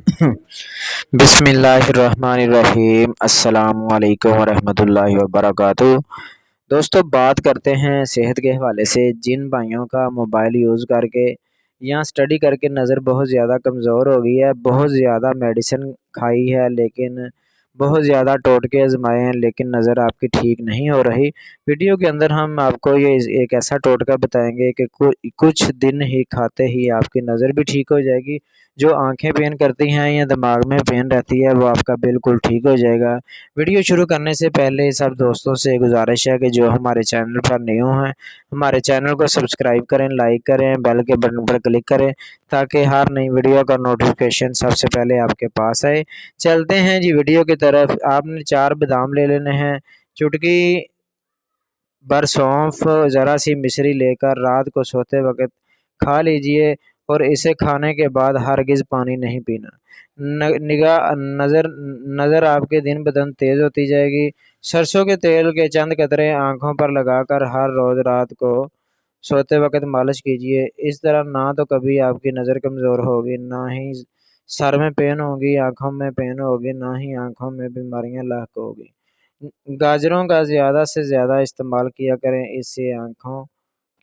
बिस्मिल्लाहिर्रहमानिर्रहीम। अस्सलाम वालेकुम वरहमतुल्लाहि वबरकातुहू। दोस्तों, बात करते हैं सेहत के हवाले से। जिन भाइयों का मोबाइल यूज़ करके या स्टडी करके नज़र बहुत ज़्यादा कमज़ोर हो गई है, बहुत ज़्यादा मेडिसिन खाई है, लेकिन बहुत ज़्यादा टोटके आजमाए हैं, लेकिन नज़र आपकी ठीक नहीं हो रही। वीडियो के अंदर हम आपको ये एक ऐसा टोटका बताएंगे कि कुछ दिन ही खाते ही आपकी नज़र भी ठीक हो जाएगी। जो आंखें पेन करती हैं या दिमाग में पेन रहती है, वो आपका बिल्कुल ठीक हो जाएगा। वीडियो शुरू करने से पहले सब दोस्तों से गुजारिश है कि जो हमारे चैनल पर न्यू हैं, हमारे चैनल को सब्सक्राइब करें, लाइक करें, बेल के बटन पर क्लिक करें, ताकि हर नई वीडियो का नोटिफिकेशन सबसे पहले आपके पास आए। चलते हैं जी वीडियो की तरफ। आपने 4 बादाम ले लेने हैं, चुटकी भर सौंफ, ज़रा सी मिश्री लेकर रात को सोते वक्त खा लीजिए, और इसे खाने के बाद हरगिज़ पानी नहीं पीना। नज़र आपके दिन ब दिन तेज़ होती जाएगी। सरसों के तेल के चंद कतरे आँखों पर लगाकर हर रोज़ रात को सोते वक्त मालिश कीजिए। इस तरह ना तो कभी आपकी नज़र कमज़ोर होगी, ना ही सर में पेन होगी, आँखों में पेन होगी, ना ही आँखों में बीमारियाँ लाक होगी। गाजरों का ज़्यादा से ज़्यादा इस्तेमाल किया करें, इससे आँखों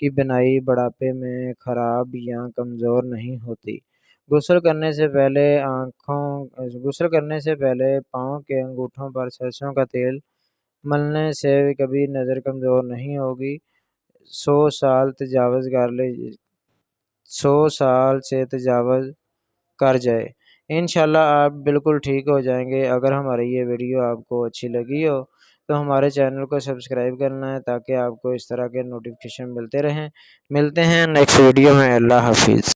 की बीनाई बुढ़ापे में ख़राब या कमज़ोर नहीं होती। गुस्ल करने से पहले पाँव के अंगूठों पर सरसों का तेल मलने से कभी नज़र कमज़ोर नहीं होगी। 100 साल से तजावज़ कर जाए, इंशाल्लाह आप बिल्कुल ठीक हो जाएंगे। अगर हमारी ये वीडियो आपको अच्छी लगी हो तो हमारे चैनल को सब्सक्राइब करना है, ताकि आपको इस तरह के नोटिफिकेशन मिलते रहें। मिलते हैं नेक्स्ट वीडियो में। अल्लाह हाफिज़।